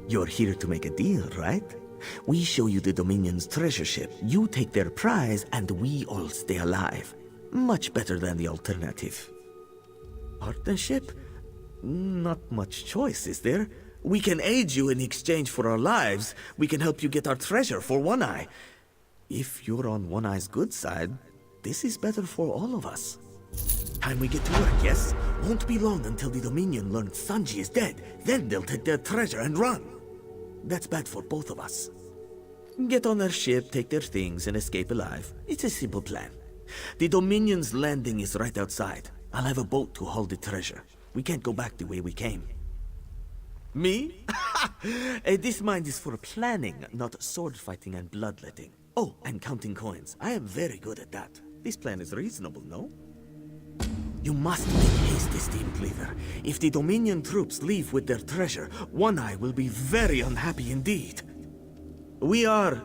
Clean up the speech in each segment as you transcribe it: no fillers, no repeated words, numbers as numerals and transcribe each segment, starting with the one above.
You're here to make a deal, right? We show you the Dominion's treasure ship, you take their prize, and we all stay alive. Much better than the alternative. Partnership? Not much choice, is there? We can aid you in exchange for our lives. We can help you get our treasure for One Eye. If you're on One Eye's good side, this is better for all of us. Time we get to work, yes? Won't be long until the Dominion learns Sanji is dead. Then they'll take their treasure and run. That's bad for both of us. Get on their ship, take their things, and escape alive. It's a simple plan. The Dominion's landing is right outside. I'll have a boat to haul the treasure. We can't go back the way we came. Me? This mind is for planning, not sword fighting and bloodletting. Oh, and counting coins. I am very good at that. This plan is reasonable, no? You must make haste, esteemed leader. If the Dominion troops leave with their treasure, One Eye will be very unhappy indeed. We were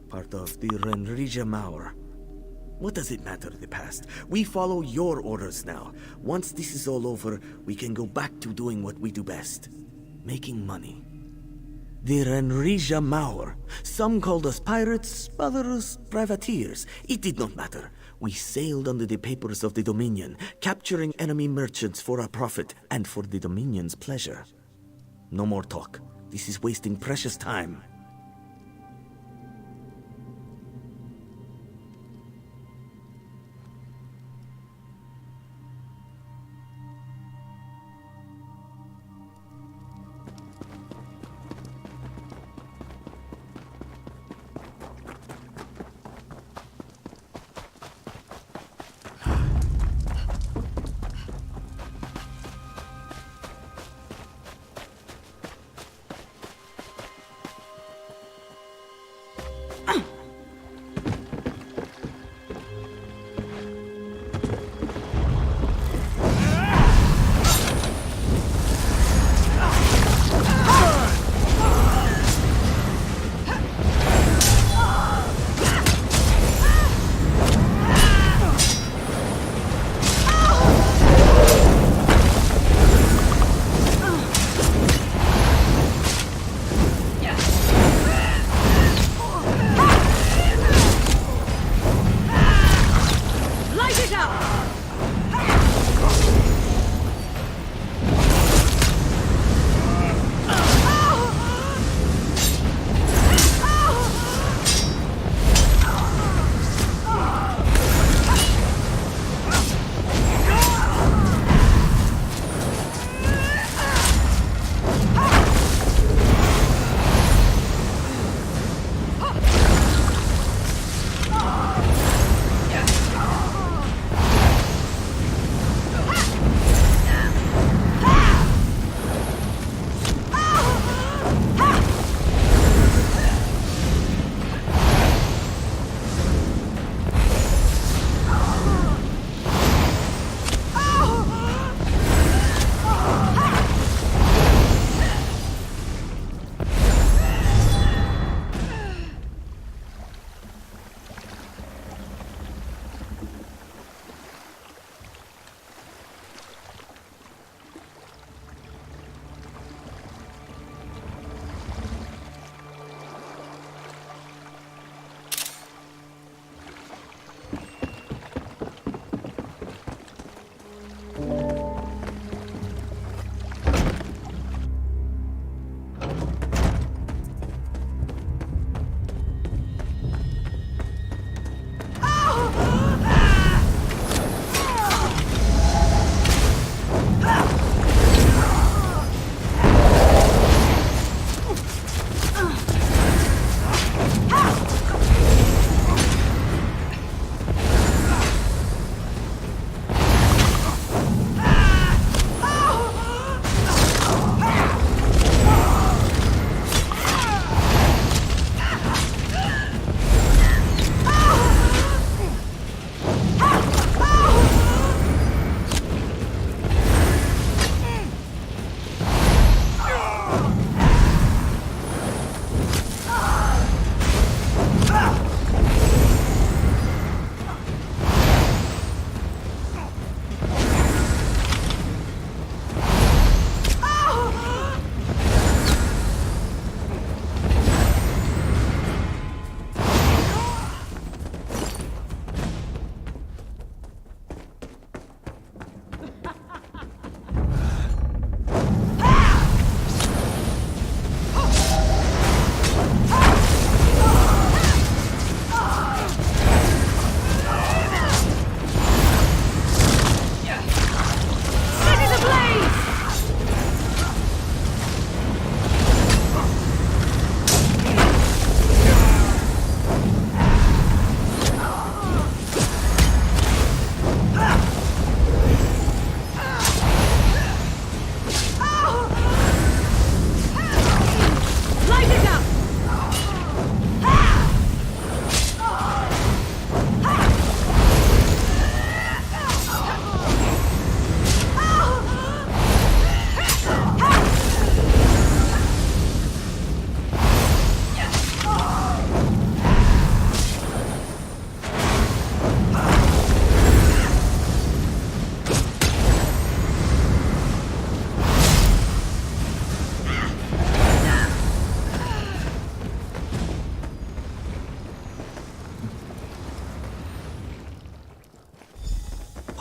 part of the Renrija Maur. What does it matter, the past? We follow your orders now. Once this is all over, we can go back to doing what we do best. Making money. The Renrija Maur. Some called us pirates, others privateers. It did not matter. We sailed under the papers of the Dominion, capturing enemy merchants for our profit and for the Dominion's pleasure. No more talk. This is wasting precious time.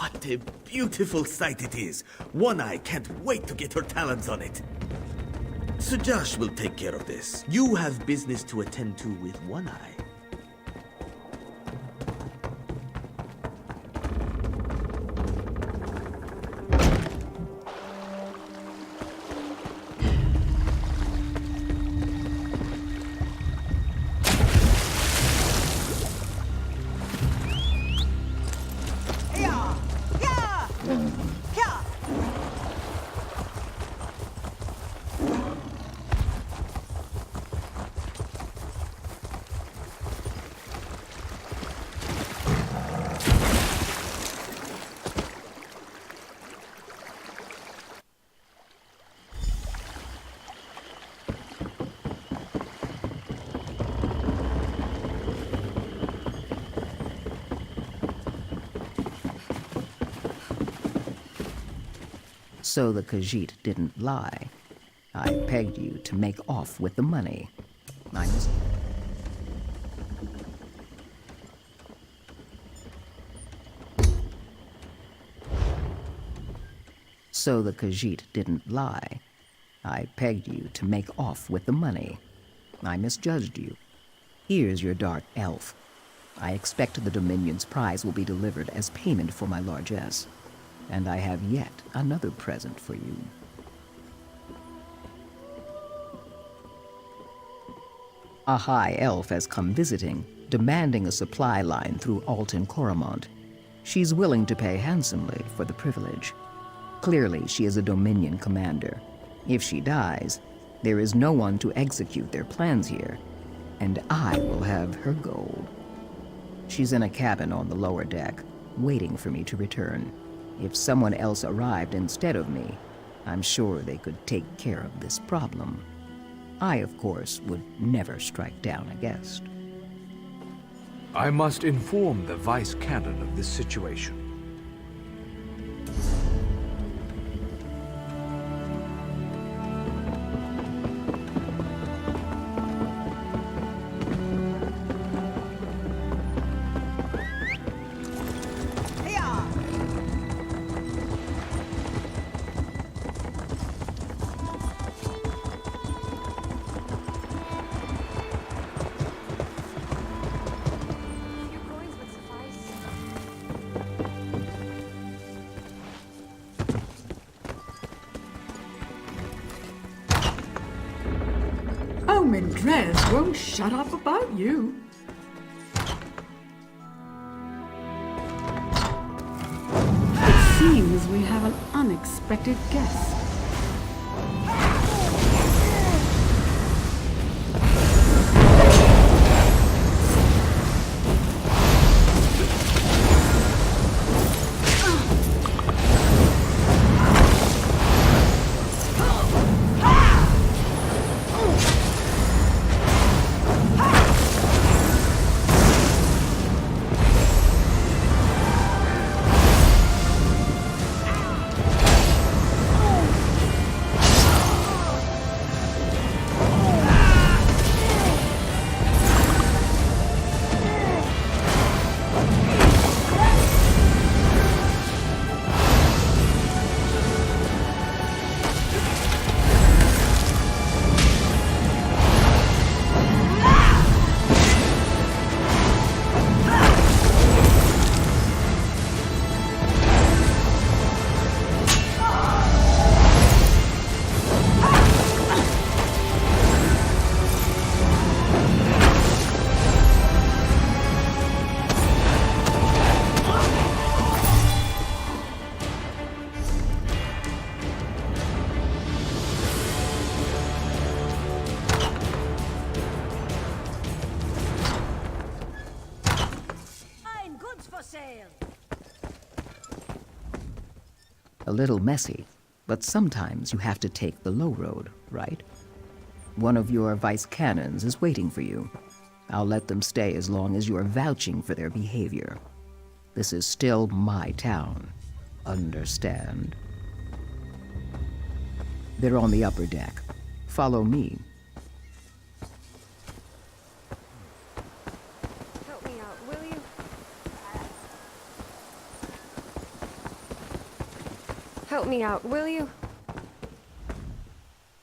What a beautiful sight it is. One Eye can't wait to get her talons on it. So Josh will take care of this. You have business to attend to with One Eye. So the Khajiit didn't lie. I pegged you to make off with the money. So the Khajiit didn't lie. I pegged you to make off with the money. I misjudged you. Here's your dark elf. I expect the Dominion's prize will be delivered as payment for my largesse. And I have yet another present for you. A high elf has come visiting, demanding a supply line through Alton Coromont. She's willing to pay handsomely for the privilege. Clearly, she is a Dominion commander. If she dies, there is no one to execute their plans here, and I will have her gold. She's in a cabin on the lower deck, waiting for me to return. If someone else arrived instead of me, I'm sure they could take care of this problem. I, of course, would never strike down a guest. I must inform the Vice Canon of this situation. Mindres won't shut up about you. It seems we have an unexpected guest. A little messy, but sometimes you have to take the low road, right? One of your vice canons is waiting for you. I'll let them stay as long as you are vouching for their behavior. This is still my town. Understand? They're on the upper deck. Follow me. Help me out, will you? Help me out, will you?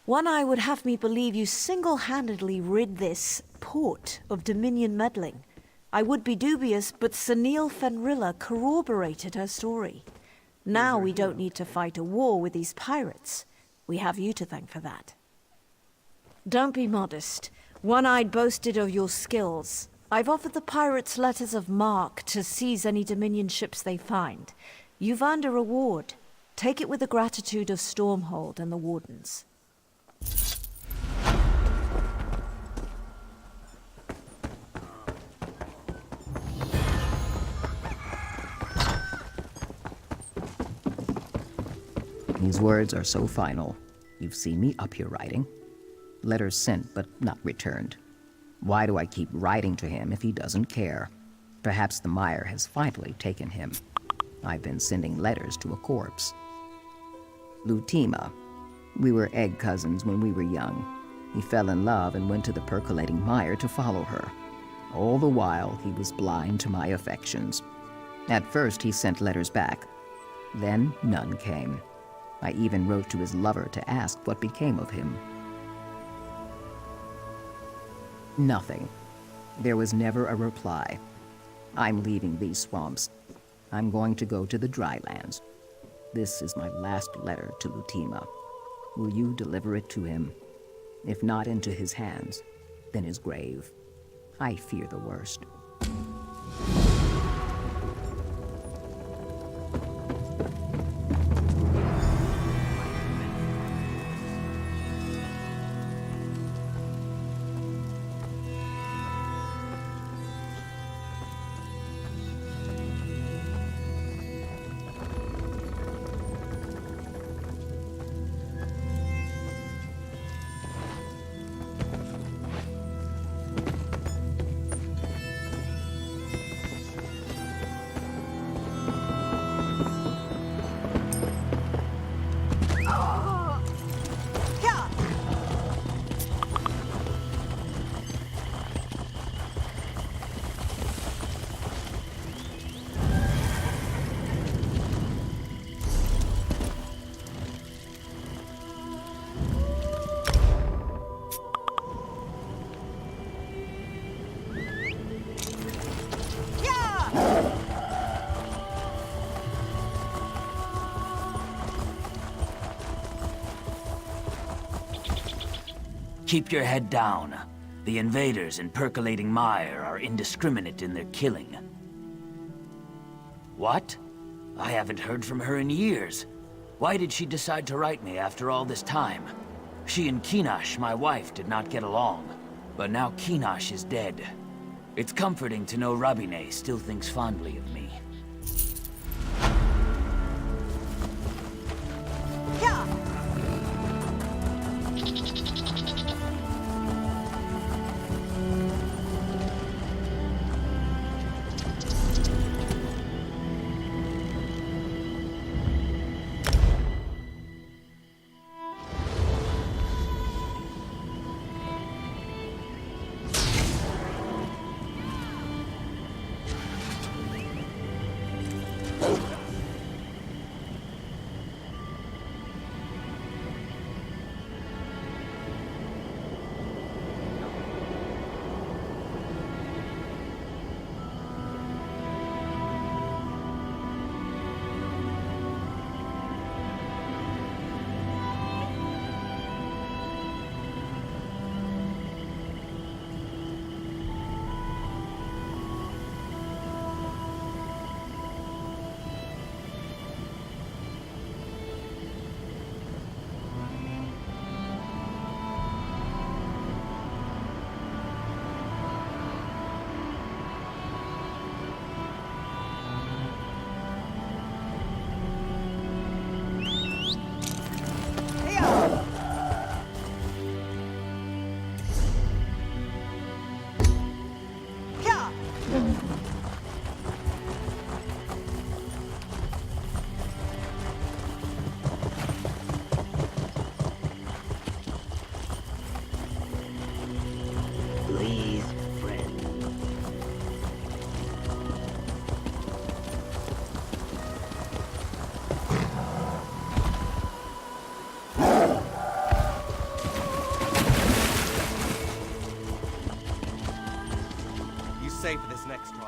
One Eye would have me believe you single-handedly rid this port of Dominion meddling. I would be dubious, but Sunil Fenrilla corroborated her story. Now we don't need to fight a war with these pirates. We have you to thank for that. Don't be modest. One-Eyed boasted of your skills. I've offered the pirates letters of marque to seize any Dominion ships they find. You've earned a reward. Take it with the gratitude of Stormhold and the Wardens. These words are so final. You've seen me up here writing. Letters sent, but not returned. Why do I keep writing to him if he doesn't care? Perhaps the mire has finally taken him. I've been sending letters to a corpse. Lutima. We were egg cousins when we were young. He fell in love and went to the percolating mire to follow her. All the while, he was blind to my affections. At first, he sent letters back. Then, none came. I even wrote to his lover to ask what became of him. Nothing. There was never a reply. I'm leaving these swamps. I'm going to go to the dry lands. This is my last letter to Lutima. Will you deliver it to him? If not into his hands, then his grave. I fear the worst. Keep your head down. The invaders in Percolating Mire are indiscriminate in their killing. What? I haven't heard from her in years. Why did she decide to write me after all this time? She and Kinash, my wife, did not get along. But now Kinash is dead. It's comforting to know Rabine still thinks fondly of me.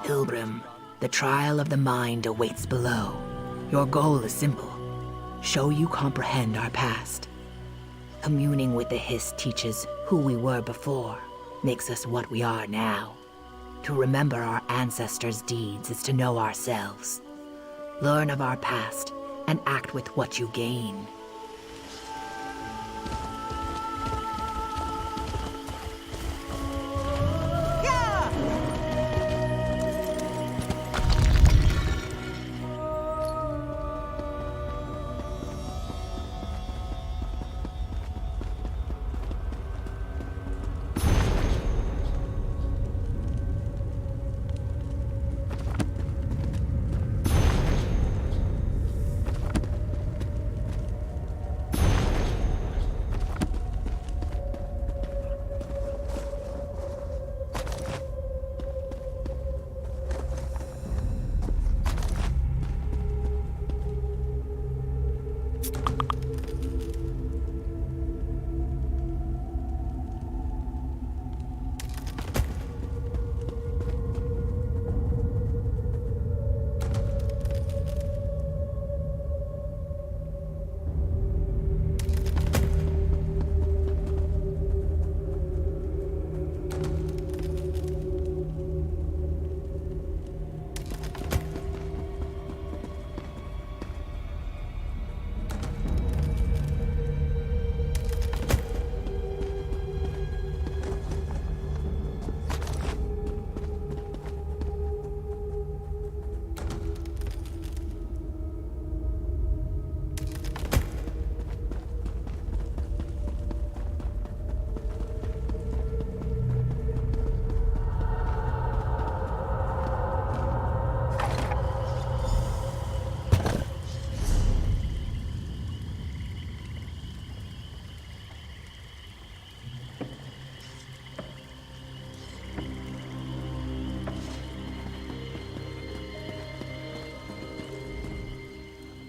Pilgrim, the trial of the mind awaits below. Your goal is simple. Show you comprehend our past. Communing with the Hiss teaches who we were before, makes us what we are now. To remember our ancestors' deeds is to know ourselves. Learn of our past, and act with what you gain.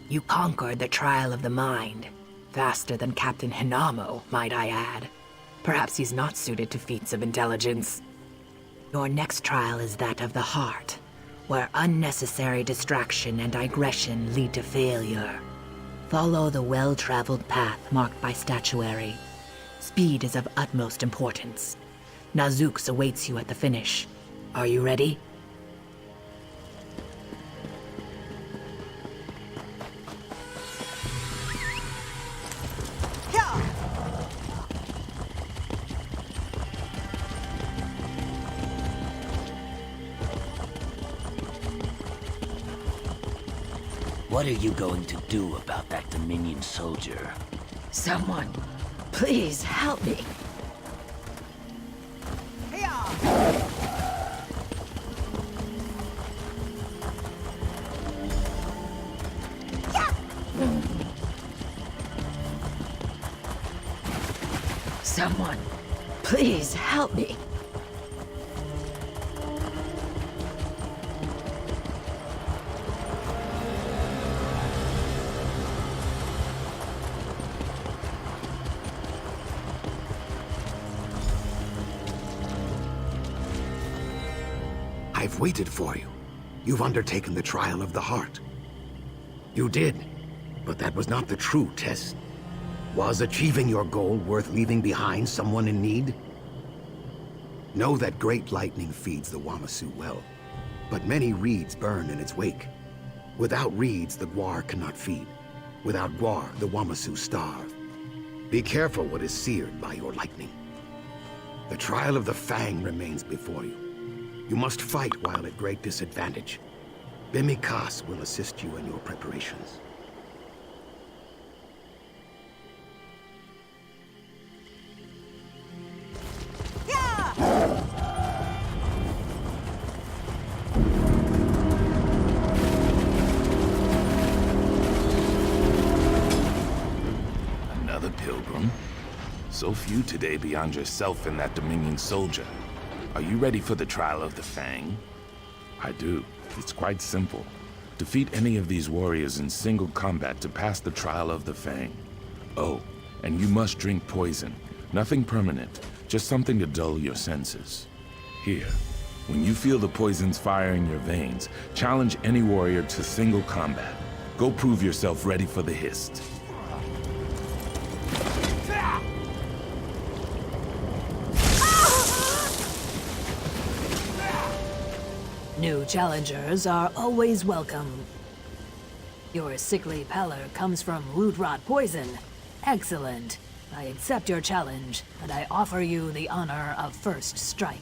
You conquered the trial of the mind. Faster than Captain Hinamo, might I add. Perhaps he's not suited to feats of intelligence. Your next trial is that of the heart, where unnecessary distraction and digression lead to failure. Follow the well-traveled path marked by statuary. Speed is of utmost importance. Nazux awaits you at the finish. Are you ready? What are you going to do about that Dominion soldier? Someone, please help me. Someone, please help me. I've waited for you. You've undertaken the trial of the heart. You did, but that was not the true test. Was achieving your goal worth leaving behind someone in need? Know that great lightning feeds the Wamasu well, but many reeds burn in its wake. Without reeds, the Gwar cannot feed. Without Gwar, the Wamasu starve. Be careful what is seared by your lightning. The trial of the Fang remains before you. You must fight while at great disadvantage. Bimikas will assist you in your preparations. Another pilgrim? So few today beyond yourself and that Dominion soldier. Are you ready for the trial of the Fang? I do. It's quite simple. Defeat any of these warriors in single combat to pass the trial of the Fang. Oh, and you must drink poison. Nothing permanent, just something to dull your senses. Here, When you feel the poison's fire in your veins, challenge any warrior to single combat. Go prove yourself ready for the Hist. New challengers are always welcome. Your sickly pallor comes from root rot poison. Excellent. I accept your challenge, and I offer you the honor of first strike.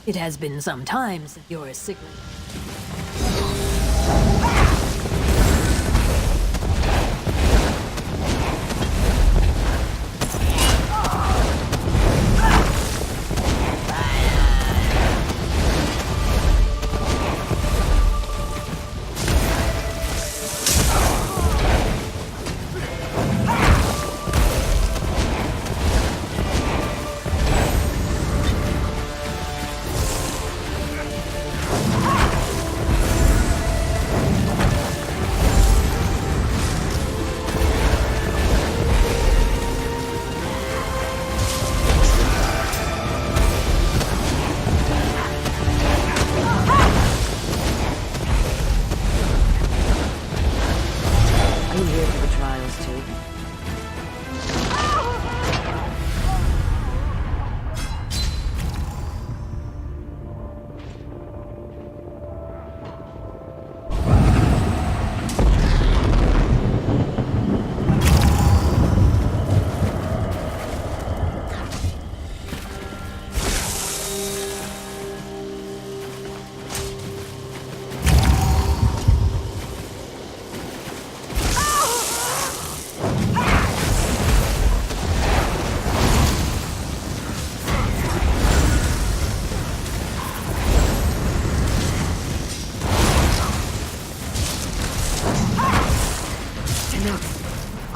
It has been some time since your sickly...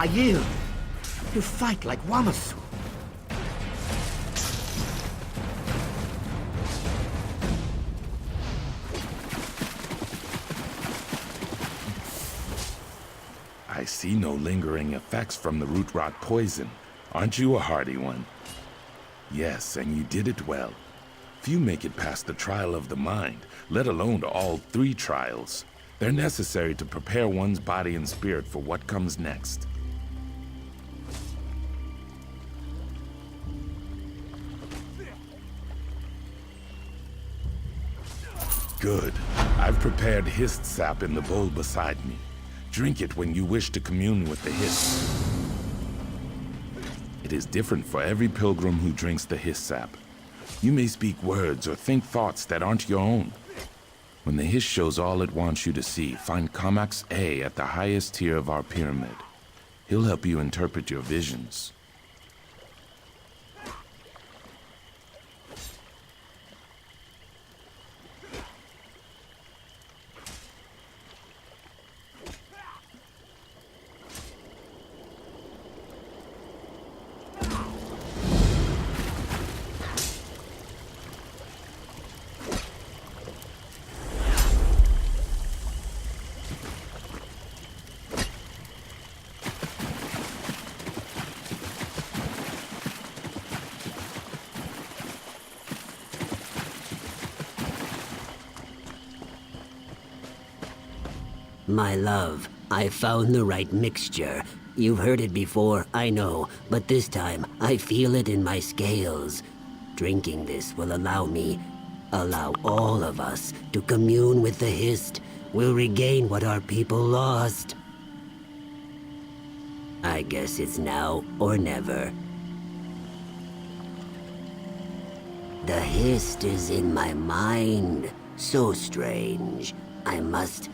Aiel! You fight like Wamasu. I see no lingering effects from the root rot poison. Aren't you a hardy one? Yes, and you did it well. Few make it past the trial of the mind, let alone all 3 trials. They're necessary to prepare one's body and spirit for what comes next. Good. I've prepared Hist sap in the bowl beside me. Drink it when you wish to commune with the Hist. It is different for every pilgrim who drinks the Hist sap. You may speak words or think thoughts that aren't your own. When the Hist shows all it wants you to see, find Kamax A at the highest tier of our pyramid. He'll help you interpret your visions. My love, I found the right mixture. You've heard it before, I know, but this time I feel it in my scales. Drinking this will allow all of us to commune with the Hist. We'll regain what our people lost. I guess it's now or never. The Hist is in my mind. So strange. I must...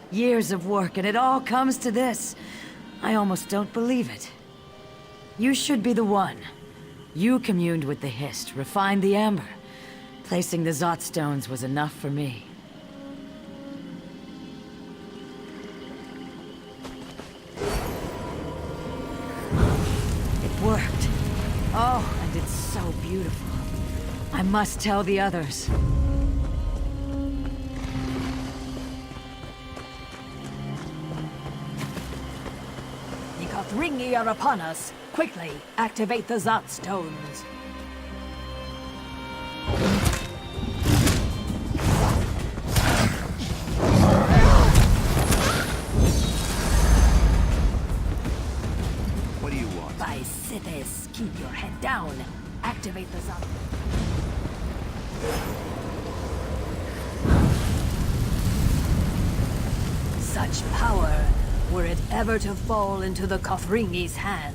Years of work, and it all comes to this. I almost don't believe it. You should be the one. You communed with the Hist, refined the amber. Placing the Zot stones was enough for me. It worked. Oh, and it's so beautiful. I must tell the others. The Kothringi are upon us. Quickly, activate the Zot stones. What do you want? By Sithis, keep your head down. Activate the Zot. Such power, were it ever to fall into the Kothringi's hands.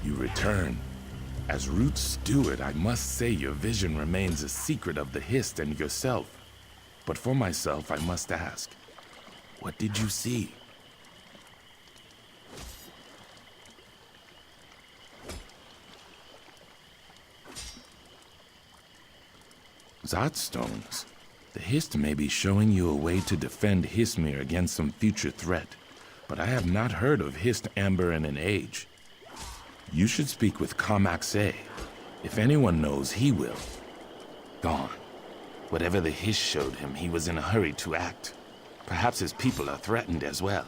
You return. As Root's steward, I must say your vision remains a secret of the Hist and yourself. But for myself, I must ask, what did you see? Zot stones. The Hist may be showing you a way to defend Hismir against some future threat, but I have not heard of Hist amber in an age. You should speak with Kamax A. If anyone knows, he will. Gone. Whatever the Hist showed him, he was in a hurry to act. Perhaps his people are threatened as well.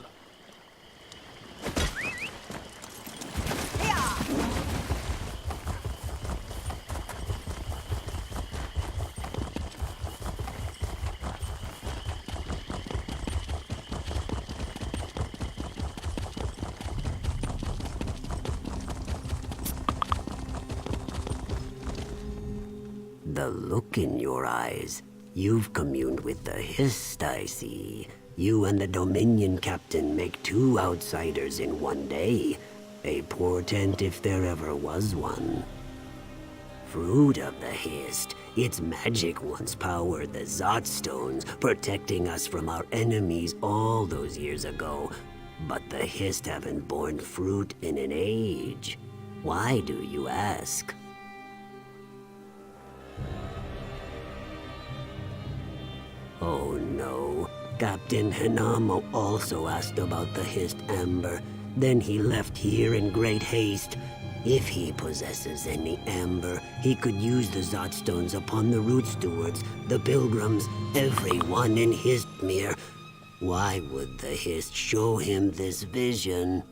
The look in your eyes. You've communed with the Hist, I see. You and the Dominion captain make two outsiders in one day. A portent if there ever was one. Fruit of the Hist. Its magic once powered the Zot Stones, protecting us from our enemies all those years ago. But the Hist haven't borne fruit in an age. Why do you ask? Oh no. Captain Hinamo also asked about the Hist Amber. Then he left here in great haste. If he possesses any amber, he could use the Zot Stones upon the Root Stewards, the Pilgrims, everyone in Histmere. Why would the Hist show him this vision?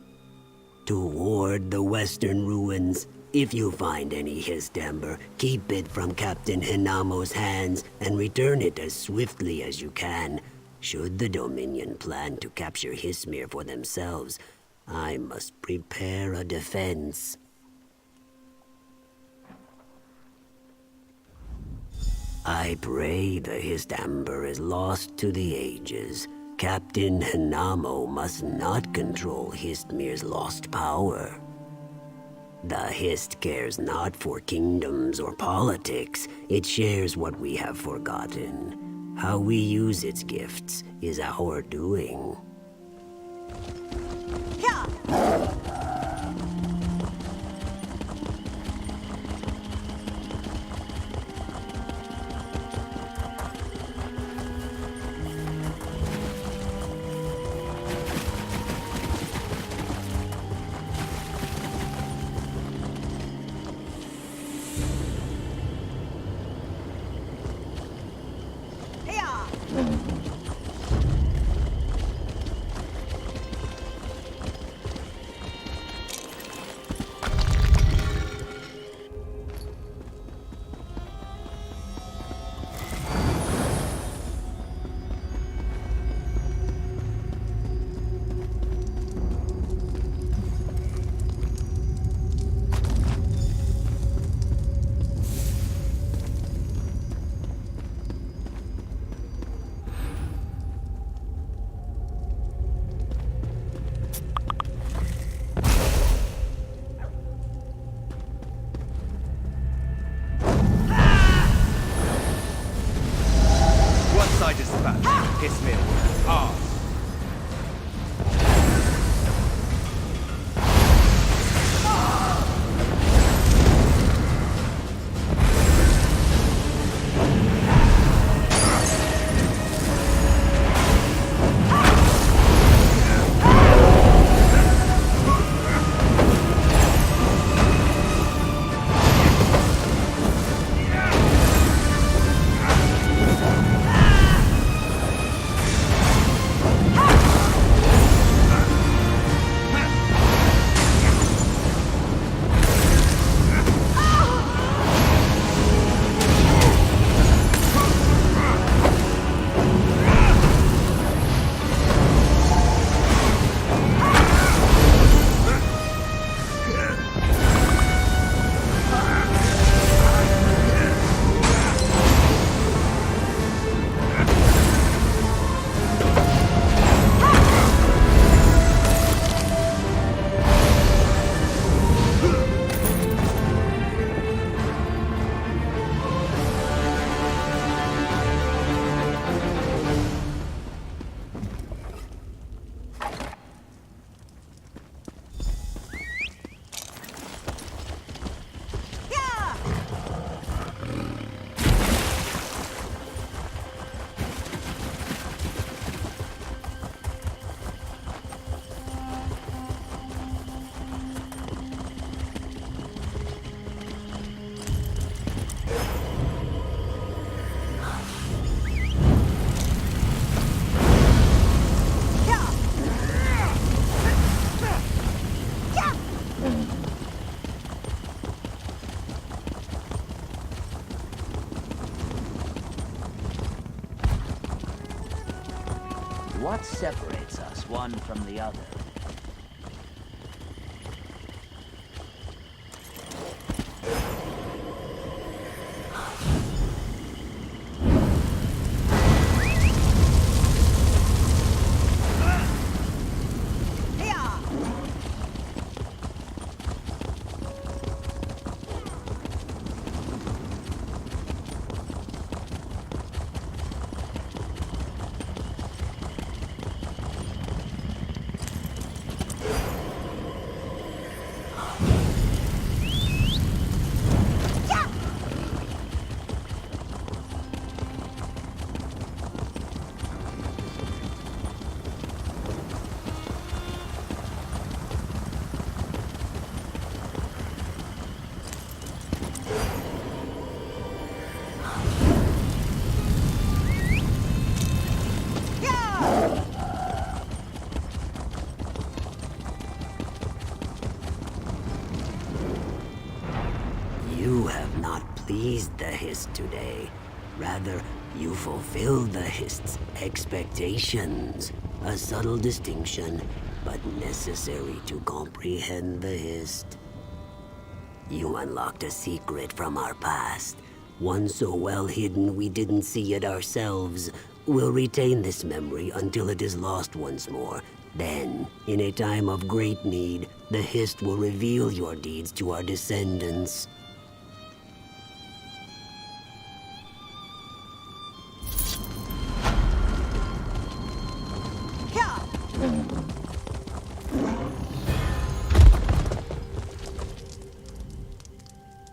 To ward the Western Ruins. If you find any Hist amber, keep it from Captain Hinamo's hands and return it as swiftly as you can. Should the Dominion plan to capture Histmere for themselves, I must prepare a defense. I pray the Hist amber is lost to the ages. Captain Hinamo must not control Histmere's lost power. The Hist cares not for kingdoms or politics. It shares what we have forgotten. How we use its gifts is our doing. What separates us one from the other? Hist today. Rather, you fulfilled the Hist's expectations. A subtle distinction, but necessary to comprehend the Hist. You unlocked a secret from our past. One so well hidden we didn't see it ourselves. We'll retain this memory until it is lost once more. Then, in a time of great need, the Hist will reveal your deeds to our descendants.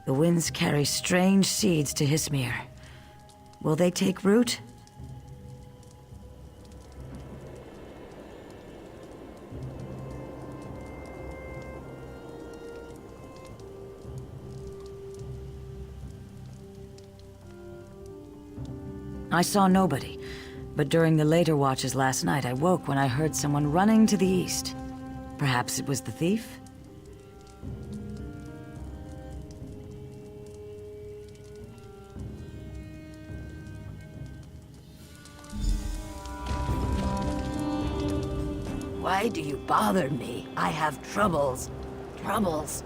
The winds carry strange seeds to Hismir. Will they take root? I saw nobody, but during the later watches last night, I woke when I heard someone running to the east. Perhaps it was the thief? Why do you bother me? I have troubles. Troubles.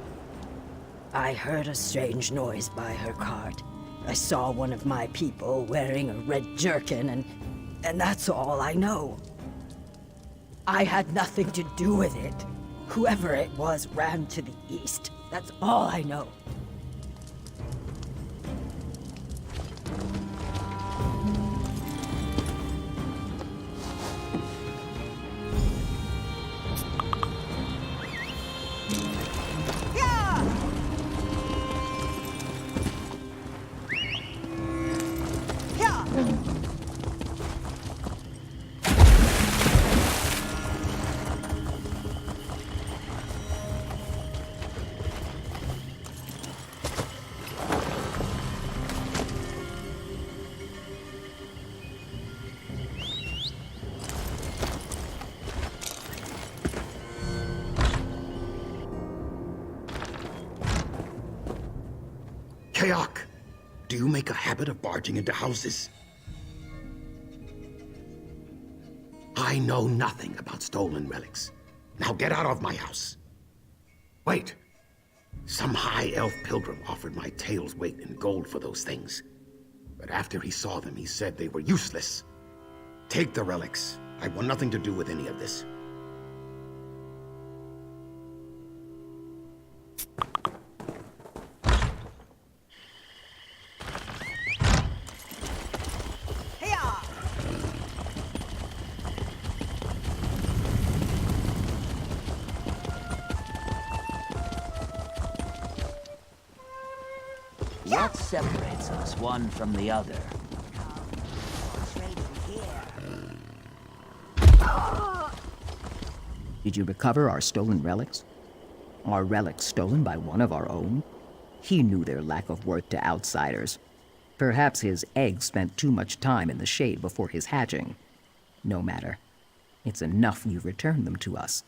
I heard a strange noise by her cart. I saw one of my people wearing a red jerkin, and that's all I know. I had nothing to do with it. Whoever it was ran to the east. That's all I know. Kayak, do you make a habit of barging into houses? I know nothing about stolen relics. Now get out of my house. Wait. Some high elf pilgrim offered my tail's weight in gold for those things. But after he saw them, he said they were useless. Take the relics. I want nothing to do with any of this. What separates us one from the other? Did you recover our stolen relics? Our relics stolen by one of our own? He knew their lack of worth to outsiders. Perhaps his egg spent too much time in the shade before his hatching. No matter. It's enough you returned them to us.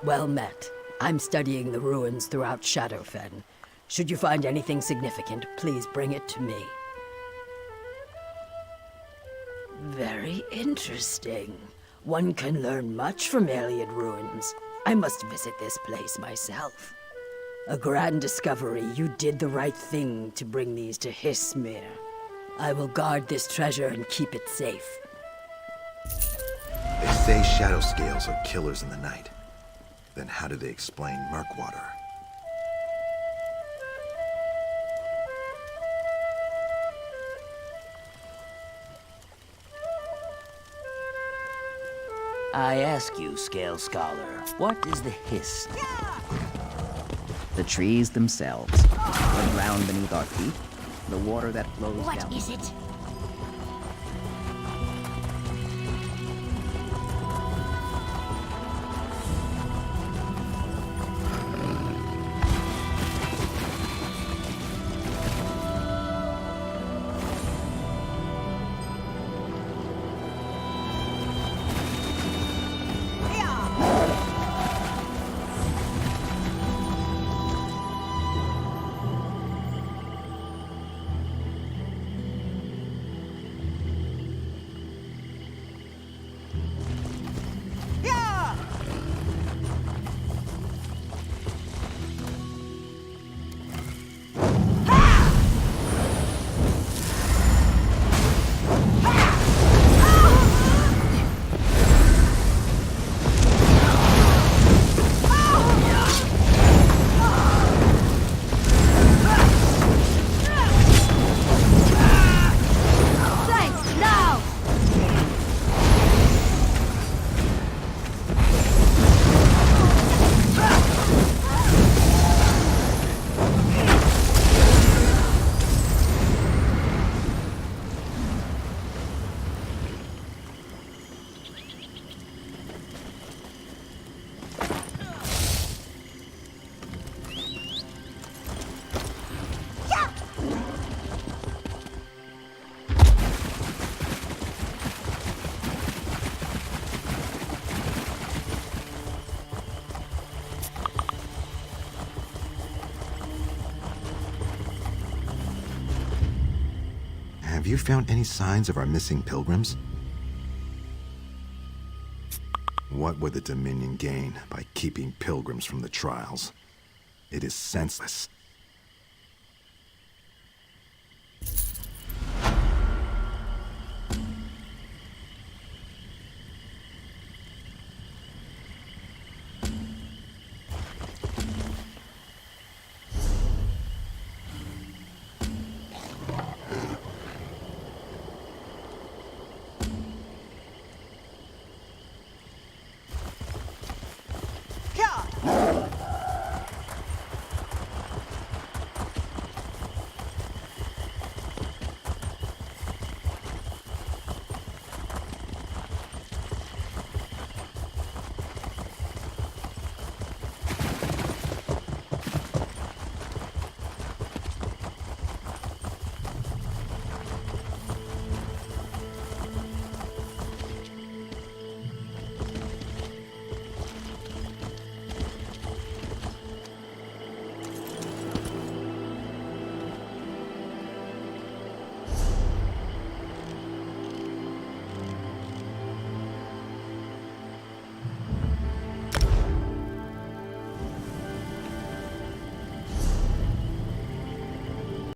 Well met. I'm studying the ruins throughout Shadowfen. Should you find anything significant, please bring it to me. Very interesting. One can learn much from Ayleid ruins. I must visit this place myself. A grand discovery. You did the right thing to bring these to Hismir. I will guard this treasure and keep it safe. They say shadow scales are killers in the night. Then how do they explain Murkwater? I ask you, Scale Scholar, what is the Hist? The trees themselves, the ground beneath our feet, the water that flows down. What is it? Have you found any signs of our missing pilgrims? What would the Dominion gain by keeping pilgrims from the trials? It is senseless.